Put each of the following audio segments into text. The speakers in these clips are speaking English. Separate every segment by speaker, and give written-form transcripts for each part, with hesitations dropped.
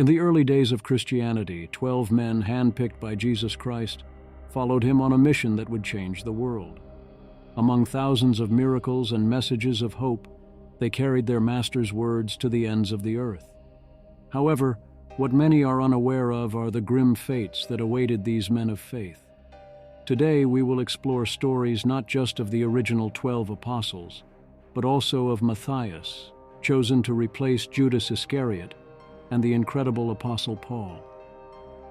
Speaker 1: In the early days of Christianity, 12 men handpicked by Jesus Christ followed him on a mission that would change the world. Among thousands of miracles and messages of hope, they carried their master's words to the ends of the earth. However, what many are unaware of are the grim fates that awaited these men of faith. Today we will explore stories not just of the original 12 apostles, but also of Matthias, chosen to replace Judas Iscariot, and the incredible Apostle Paul.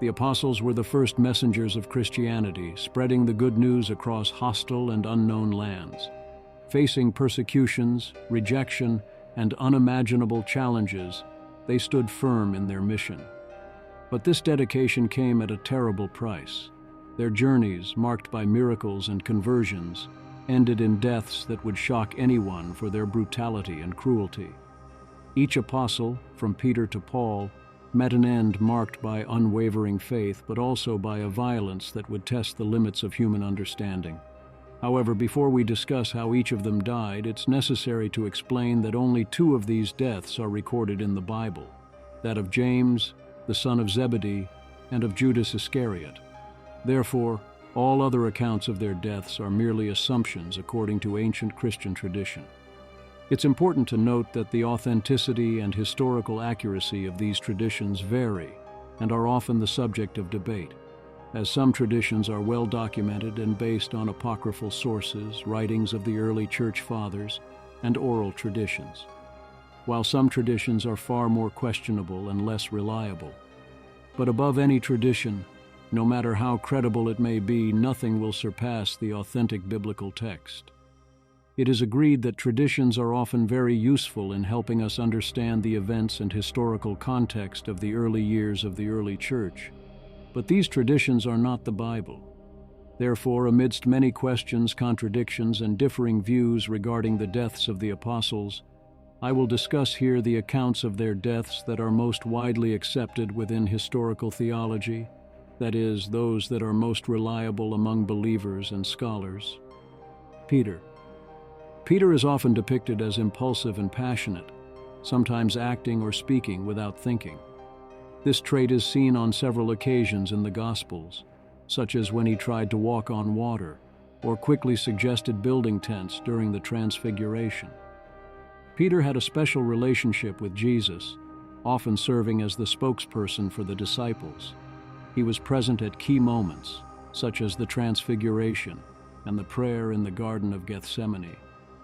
Speaker 1: The apostles were the first messengers of Christianity, spreading the good news across hostile and unknown lands. Facing persecutions, rejection, and unimaginable challenges, they stood firm in their mission. But this dedication came at a terrible price. Their journeys, marked by miracles and conversions, ended in deaths that would shock anyone for their brutality and cruelty. Each apostle, from Peter to Paul, met an end marked by unwavering faith, but also by a violence that would test the limits of human understanding. However, before we discuss how each of them died, it's necessary to explain that only 2 of these deaths are recorded in the Bible, that of James, the son of Zebedee, and of Judas Iscariot. Therefore, all other accounts of their deaths are merely assumptions according to ancient Christian tradition. It's important to note that the authenticity and historical accuracy of these traditions vary and are often the subject of debate, as some traditions are well documented and based on apocryphal sources, writings of the early church fathers, and oral traditions, while some traditions are far more questionable and less reliable. But above any tradition, no matter how credible it may be, nothing will surpass the authentic biblical text. It is agreed that traditions are often very useful in helping us understand the events and historical context of the early years of the early church. But these traditions are not the Bible. Therefore, amidst many questions, contradictions, and differing views regarding the deaths of the apostles, I will discuss here the accounts of their deaths that are most widely accepted within historical theology, that is, those that are most reliable among believers and scholars. Peter. Peter is often depicted as impulsive and passionate, sometimes acting or speaking without thinking. This trait is seen on several occasions in the Gospels, such as when he tried to walk on water or quickly suggested building tents during the Transfiguration. Peter had a special relationship with Jesus, often serving as the spokesperson for the disciples. He was present at key moments, such as the Transfiguration and the prayer in the Garden of Gethsemane.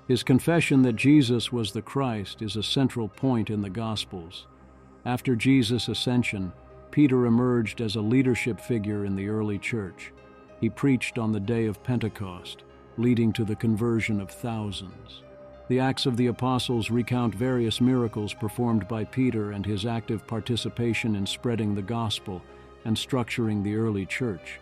Speaker 1: His confession that Jesus was the Christ is a central point in the Gospels. After Jesus' ascension, Peter emerged as a leadership figure in the early church. He preached on the day of Pentecost, leading to the conversion of thousands. The Acts of the Apostles recount various miracles performed by Peter and his active participation in spreading the gospel and structuring the early church.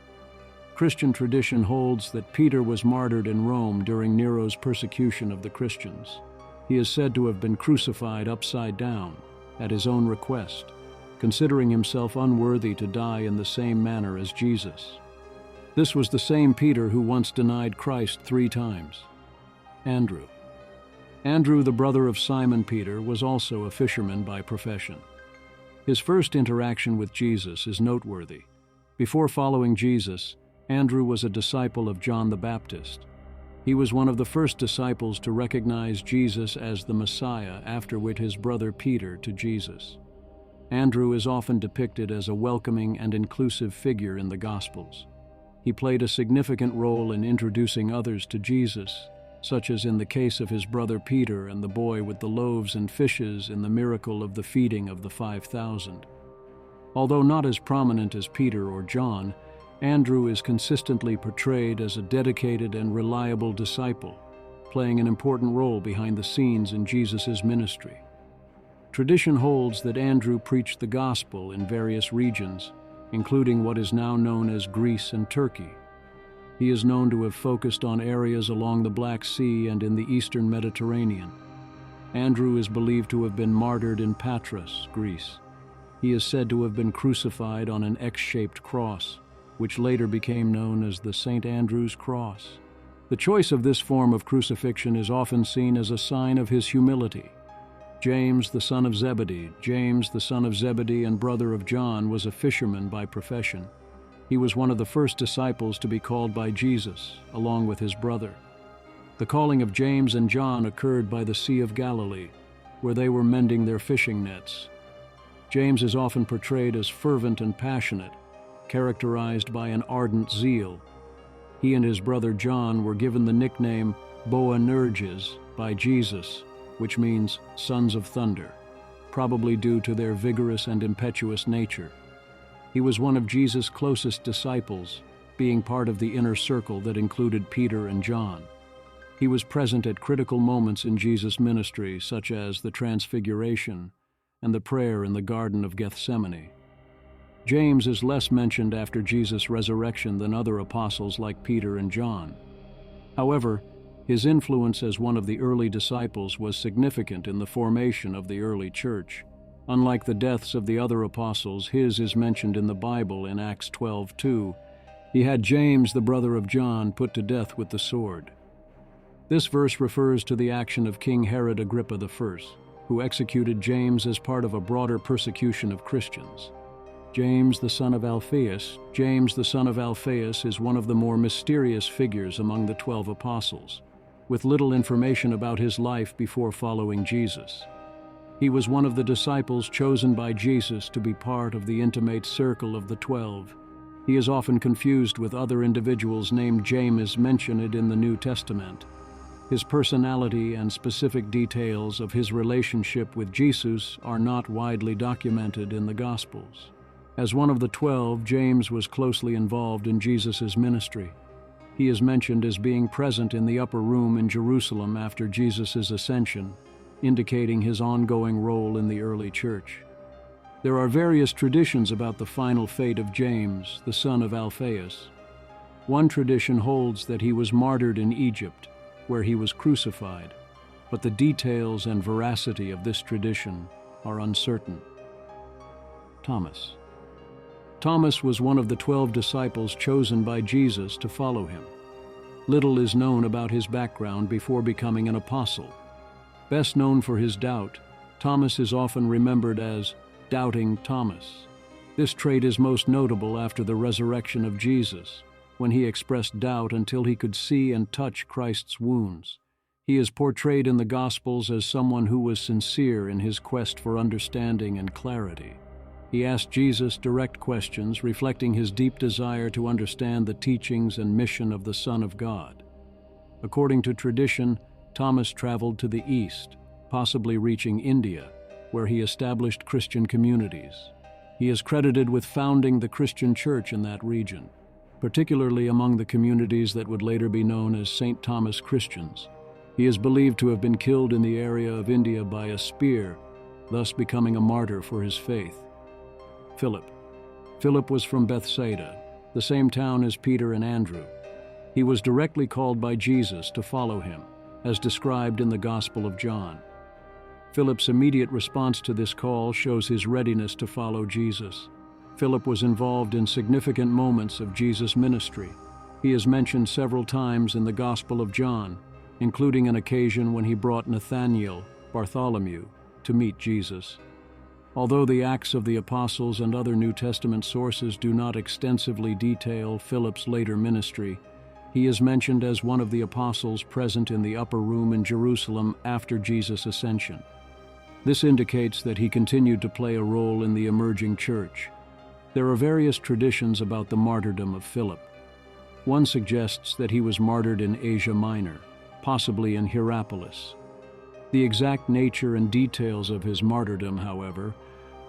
Speaker 1: Christian tradition holds that Peter was martyred in Rome during Nero's persecution of the Christians. He is said to have been crucified upside down, at his own request, considering himself unworthy to die in the same manner as Jesus. This was the same Peter who once denied Christ 3 times. Andrew. Andrew, the brother of Simon Peter, was also a fisherman by profession. His first interaction with Jesus is noteworthy. Before following Jesus, Andrew was a disciple of John the Baptist. He was one of the first disciples to recognize Jesus as the Messiah, afterward his brother Peter to Jesus. Andrew is often depicted as a welcoming and inclusive figure in the Gospels. He played a significant role in introducing others to Jesus, such as in the case of his brother Peter and the boy with the loaves and fishes in the miracle of the feeding of the 5,000. Although not as prominent as Peter or John, Andrew is consistently portrayed as a dedicated and reliable disciple, playing an important role behind the scenes in Jesus' ministry. Tradition holds that Andrew preached the gospel in various regions, including what is now known as Greece and Turkey. He is known to have focused on areas along the Black Sea and in the eastern Mediterranean. Andrew is believed to have been martyred in Patras, Greece. He is said to have been crucified on an X-shaped cross, which later became known as the St. Andrew's Cross. The choice of this form of crucifixion is often seen as a sign of his humility. James, the son of Zebedee. James, the son of Zebedee and brother of John, was a fisherman by profession. He was one of the first disciples to be called by Jesus, along with his brother. The calling of James and John occurred by the Sea of Galilee, where they were mending their fishing nets. James is often portrayed as fervent and passionate, characterized by an ardent zeal. He and his brother John were given the nickname Boanerges by Jesus, which means sons of thunder, probably due to their vigorous and impetuous nature. He was one of Jesus' closest disciples, being part of the inner circle that included Peter and John. He was present at critical moments in Jesus' ministry, such as the Transfiguration and the prayer in the Garden of Gethsemane. James is less mentioned after Jesus' resurrection than other apostles like Peter and John. However, his influence as one of the early disciples was significant in the formation of the early church. Unlike the deaths of the other apostles, his is mentioned in the Bible in Acts 12:2. He had James, the brother of John, put to death with the sword. This verse refers to the action of King Herod Agrippa I, who executed James as part of a broader persecution of Christians. James, the son of Alphaeus. James, the son of Alphaeus, is one of the more mysterious figures among the 12 apostles, with little information about his life before following Jesus. He was one of the disciples chosen by Jesus to be part of the intimate circle of the 12. He is often confused with other individuals named James mentioned in the New Testament. His personality and specific details of his relationship with Jesus are not widely documented in the Gospels. As one of the 12, James was closely involved in Jesus' ministry. He is mentioned as being present in the upper room in Jerusalem after Jesus' ascension, indicating his ongoing role in the early church. There are various traditions about the final fate of James, the son of Alphaeus. One tradition holds that he was martyred in Egypt, where he was crucified, but the details and veracity of this tradition are uncertain. Thomas. Thomas was one of the 12 disciples chosen by Jesus to follow him. Little is known about his background before becoming an apostle. Best known for his doubt, Thomas is often remembered as Doubting Thomas. This trait is most notable after the resurrection of Jesus, when he expressed doubt until he could see and touch Christ's wounds. He is portrayed in the Gospels as someone who was sincere in his quest for understanding and clarity. He asked Jesus direct questions, reflecting his deep desire to understand the teachings and mission of the Son of God. According to tradition, Thomas traveled to the east, possibly reaching India, where he established Christian communities. He is credited with founding the Christian church in that region, particularly among the communities that would later be known as St. Thomas Christians. He is believed to have been killed in the area of India by a spear, thus becoming a martyr for his faith. Philip. Philip was from Bethsaida, the same town as Peter and Andrew. He was directly called by Jesus to follow him, as described in the Gospel of John. Philip's immediate response to this call shows his readiness to follow Jesus. Philip was involved in significant moments of Jesus' ministry. He is mentioned several times in the Gospel of John, including an occasion when he brought Nathanael, Bartholomew, to meet Jesus. Although the Acts of the Apostles and other New Testament sources do not extensively detail Philip's later ministry, he is mentioned as one of the apostles present in the upper room in Jerusalem after Jesus' ascension. This indicates that he continued to play a role in the emerging church. There are various traditions about the martyrdom of Philip. One suggests that he was martyred in Asia Minor, possibly in Hierapolis. The exact nature and details of his martyrdom, however,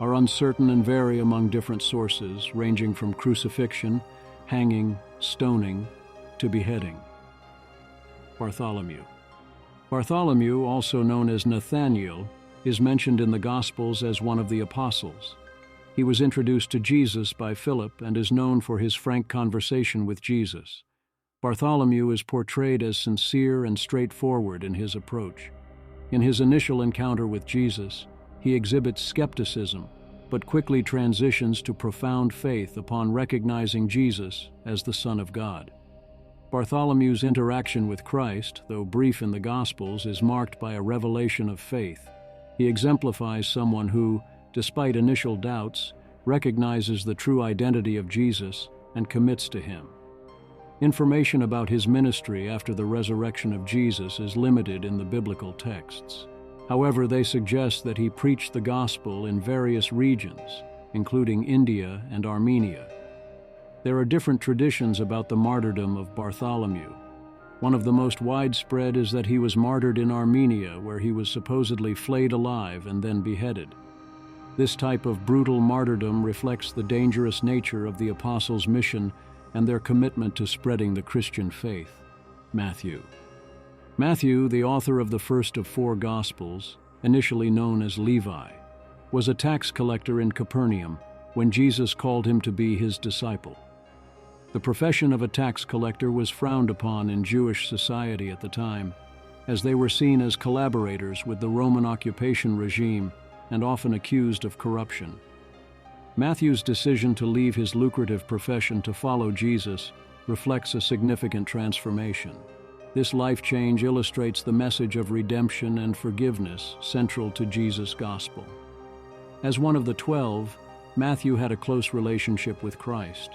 Speaker 1: are uncertain and vary among different sources, ranging from crucifixion, hanging, stoning, to beheading. Bartholomew. Bartholomew, also known as Nathanael, is mentioned in the Gospels as one of the apostles. He was introduced to Jesus by Philip and is known for his frank conversation with Jesus. Bartholomew is portrayed as sincere and straightforward in his approach. In his initial encounter with Jesus, he exhibits skepticism, but quickly transitions to profound faith upon recognizing Jesus as the Son of God. Bartholomew's interaction with Christ, though brief in the Gospels, is marked by a revelation of faith. He exemplifies someone who, despite initial doubts, recognizes the true identity of Jesus and commits to him. Information about his ministry after the resurrection of Jesus is limited in the biblical texts. However, they suggest that he preached the gospel in various regions, including India and Armenia. There are different traditions about the martyrdom of Bartholomew. One of the most widespread is that he was martyred in Armenia, where he was supposedly flayed alive and then beheaded. This type of brutal martyrdom reflects the dangerous nature of the apostles' mission and their commitment to spreading the Christian faith. Matthew, the author of the first of 4 Gospels, initially known as Levi, was a tax collector in Capernaum when Jesus called him to be his disciple. The profession of a tax collector was frowned upon in Jewish society at the time, as they were seen as collaborators with the Roman occupation regime and often accused of corruption. Matthew's decision to leave his lucrative profession to follow Jesus reflects a significant transformation. This life change illustrates the message of redemption and forgiveness central to Jesus' gospel. As one of the 12, Matthew had a close relationship with Christ,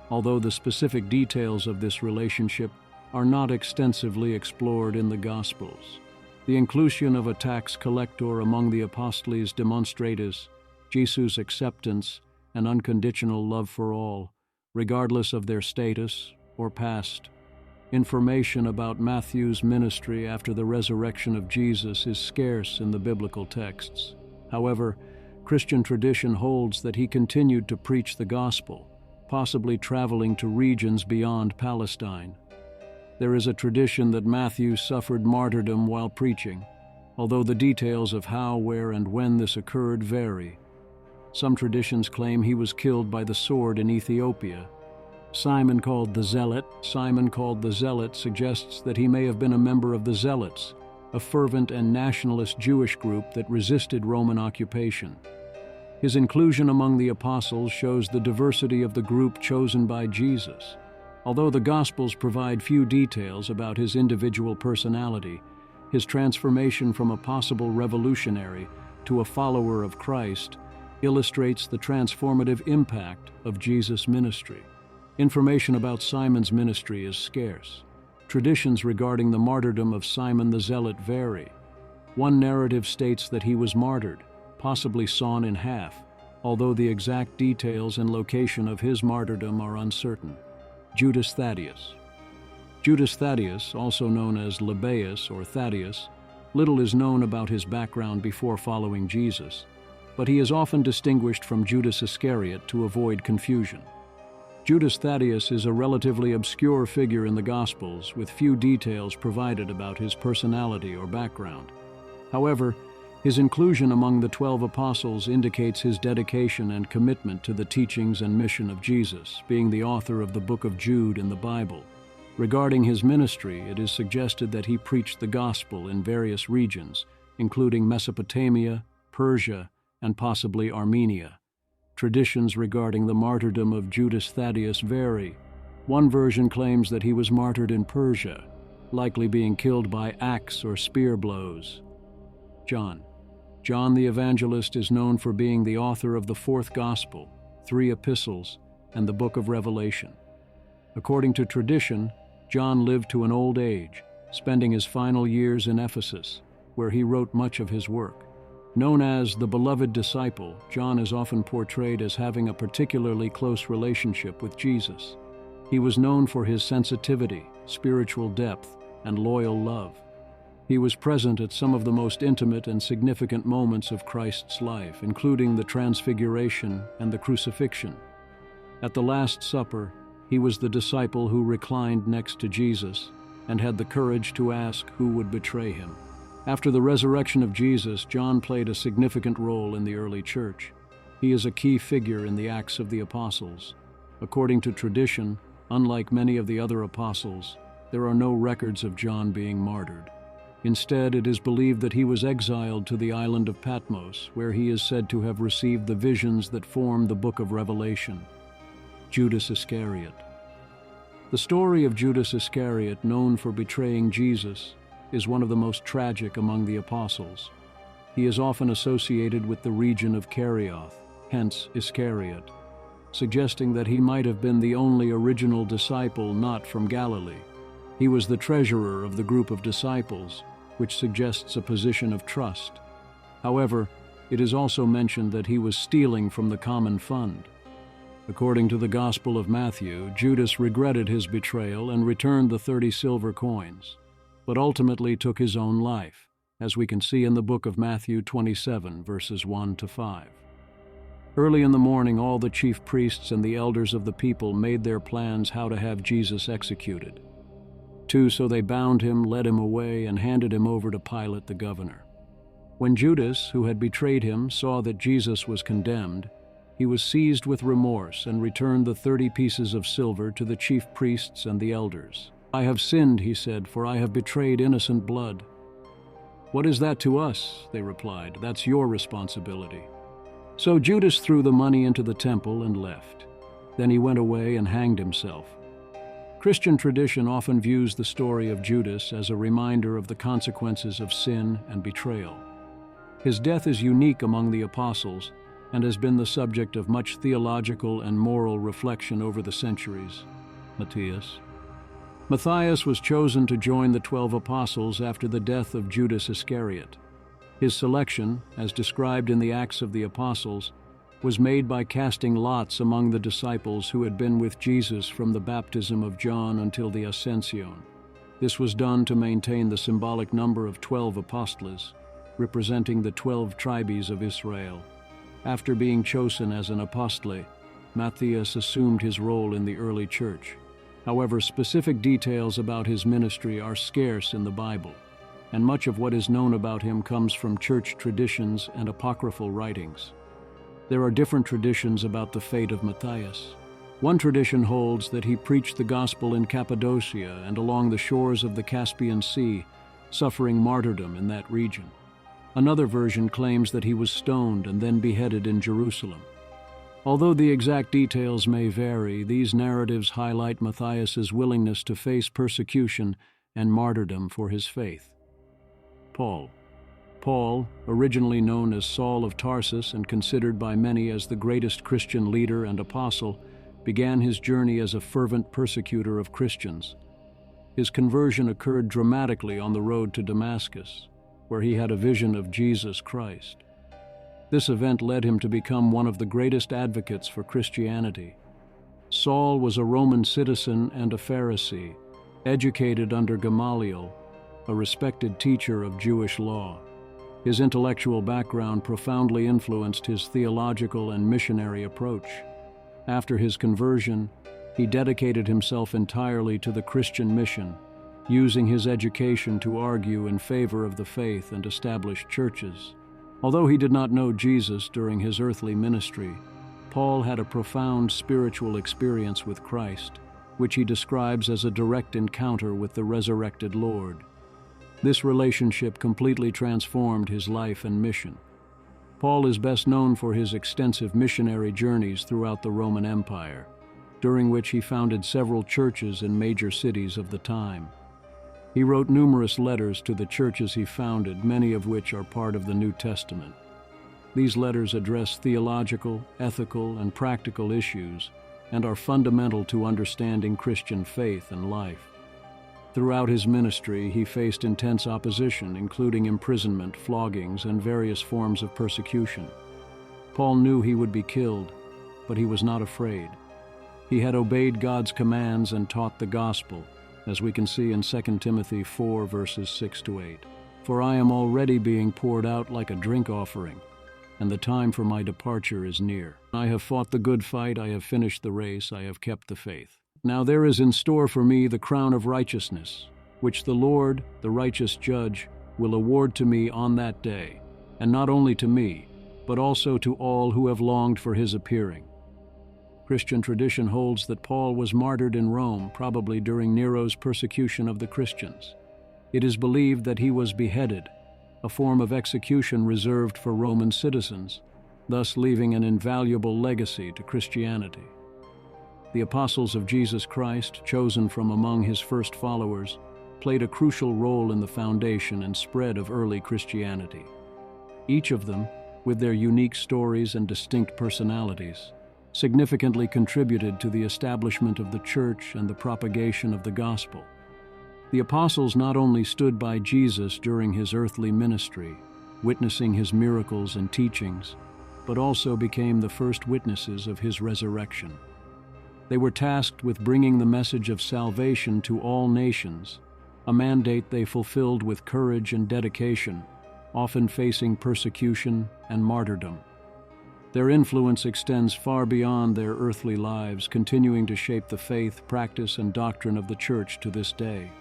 Speaker 1: although the specific details of this relationship are not extensively explored in the Gospels. The inclusion of a tax collector among the apostles demonstrates Jesus' acceptance and unconditional love for all, regardless of their status or past. Information about Matthew's ministry after the resurrection of Jesus is scarce in the biblical texts. However, Christian tradition holds that he continued to preach the gospel, possibly traveling to regions beyond Palestine. There is a tradition that Matthew suffered martyrdom while preaching, although the details of how, where, and when this occurred vary. Some traditions claim he was killed by the sword in Ethiopia. Simon called the Zealot suggests that he may have been a member of the Zealots, a fervent and nationalist Jewish group that resisted Roman occupation. His inclusion among the apostles shows the diversity of the group chosen by Jesus. Although the Gospels provide few details about his individual personality, his transformation from a possible revolutionary to a follower of Christ illustrates the transformative impact of Jesus' ministry. Information about Simon's ministry is scarce. Traditions regarding the martyrdom of Simon the Zealot vary. One narrative states that he was martyred, possibly sawn in half, although the exact details and location of his martyrdom are uncertain. Judas Thaddeus, also known as Lebbaeus or Thaddeus, little is known about his background before following Jesus, but he is often distinguished from Judas Iscariot to avoid confusion. Judas Thaddeus is a relatively obscure figure in the Gospels, with few details provided about his personality or background. However, his inclusion among the 12 apostles indicates his dedication and commitment to the teachings and mission of Jesus, being the author of the book of Jude in the Bible. Regarding his ministry, it is suggested that he preached the gospel in various regions, including Mesopotamia, Persia, and possibly Armenia. Traditions regarding the martyrdom of Judas Thaddeus vary. One version claims that he was martyred in Persia, likely being killed by axe or spear blows. John the Evangelist is known for being the author of the 4th Gospel, 3 epistles, and the book of Revelation. According to tradition, John lived to an old age, spending his final years in Ephesus, where he wrote much of his work. Known as the beloved disciple, John is often portrayed as having a particularly close relationship with Jesus. He was known for his sensitivity, spiritual depth, and loyal love. He was present at some of the most intimate and significant moments of Christ's life, including the Transfiguration and the Crucifixion. At the Last Supper, he was the disciple who reclined next to Jesus and had the courage to ask who would betray him. After the resurrection of Jesus, John played a significant role in the early church. He is a key figure in the Acts of the Apostles. According to tradition, unlike many of the other apostles, there are no records of John being martyred. Instead, it is believed that he was exiled to the island of Patmos, where he is said to have received the visions that form the book of Revelation. Judas Iscariot. The story of Judas Iscariot, known for betraying Jesus, is one of the most tragic among the apostles. He is often associated with the region of Kerioth, hence Iscariot, suggesting that he might have been the only original disciple not from Galilee. He was the treasurer of the group of disciples, which suggests a position of trust. However, it is also mentioned that he was stealing from the common fund. According to the Gospel of Matthew, Judas regretted his betrayal and returned the 30 silver coins, but ultimately took his own life, as we can see in the book of Matthew 27, verses 1 to 5. Early in the morning, all the chief priests and the elders of the people made their plans how to have Jesus executed. So they bound him, led him away, and handed him over to Pilate the governor. When Judas, who had betrayed him, saw that Jesus was condemned, he was seized with remorse and returned the 30 pieces of silver to the chief priests and the elders. "I have sinned," he said, "for I have betrayed innocent blood." "What is that to us?" they replied. "That's your responsibility." So Judas threw the money into the temple and left. Then he went away and hanged himself. Christian tradition often views the story of Judas as a reminder of the consequences of sin and betrayal. His death is unique among the apostles and has been the subject of much theological and moral reflection over the centuries. Matthias was chosen to join the 12 apostles after the death of Judas Iscariot. His selection, as described in the Acts of the Apostles, was made by casting lots among the disciples who had been with Jesus from the baptism of John until the Ascension. This was done to maintain the symbolic number of 12 apostles, representing the 12 tribes of Israel. After being chosen as an apostle, Matthias assumed his role in the early church. However, specific details about his ministry are scarce in the Bible, and much of what is known about him comes from church traditions and apocryphal writings. There are different traditions about the fate of Matthias. One tradition holds that he preached the gospel in Cappadocia and along the shores of the Caspian Sea, suffering martyrdom in that region. Another version claims that he was stoned and then beheaded in Jerusalem. Although the exact details may vary, these narratives highlight Matthias's willingness to face persecution and martyrdom for his faith. Paul, originally known as Saul of Tarsus and considered by many as the greatest Christian leader and apostle, began his journey as a fervent persecutor of Christians. His conversion occurred dramatically on the road to Damascus, where he had a vision of Jesus Christ. This event led him to become one of the greatest advocates for Christianity. Saul was a Roman citizen and a Pharisee, educated under Gamaliel, a respected teacher of Jewish law. His intellectual background profoundly influenced his theological and missionary approach. After his conversion, he dedicated himself entirely to the Christian mission, using his education to argue in favor of the faith and establish churches. Although he did not know Jesus during his earthly ministry, Paul had a profound spiritual experience with Christ, which he describes as a direct encounter with the resurrected Lord. This relationship completely transformed his life and mission. Paul is best known for his extensive missionary journeys throughout the Roman Empire, during which he founded several churches in major cities of the time. He wrote numerous letters to the churches he founded, many of which are part of the New Testament. These letters address theological, ethical, and practical issues and are fundamental to understanding Christian faith and life. Throughout his ministry, he faced intense opposition, including imprisonment, floggings, and various forms of persecution. Paul knew he would be killed, but he was not afraid. He had obeyed God's commands and taught the gospel, as we can see in 2 Timothy 4, verses 6 to 8. "For I am already being poured out like a drink offering, and the time for my departure is near. I have fought the good fight, I have finished the race, I have kept the faith. Now there is in store for me the crown of righteousness, which the Lord, the righteous judge, will award to me on that day, and not only to me, but also to all who have longed for his appearing." Christian tradition holds that Paul was martyred in Rome, probably during Nero's persecution of the Christians. It is believed that he was beheaded, a form of execution reserved for Roman citizens, thus leaving an invaluable legacy to Christianity. The apostles of Jesus Christ, chosen from among his first followers, played a crucial role in the foundation and spread of early Christianity. Each of them, with their unique stories and distinct personalities, significantly contributed to the establishment of the Church and the propagation of the gospel. The apostles not only stood by Jesus during his earthly ministry, witnessing his miracles and teachings, but also became the first witnesses of his resurrection. They were tasked with bringing the message of salvation to all nations, a mandate they fulfilled with courage and dedication, often facing persecution and martyrdom. Their influence extends far beyond their earthly lives, continuing to shape the faith, practice, and doctrine of the Church to this day.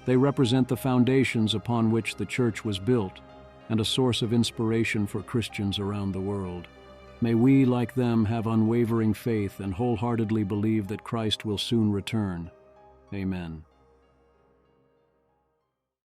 Speaker 1: They represent the foundations upon which the Church was built and a source of inspiration for Christians around the world. May we, like them, have unwavering faith and wholeheartedly believe that Christ will soon return. Amen.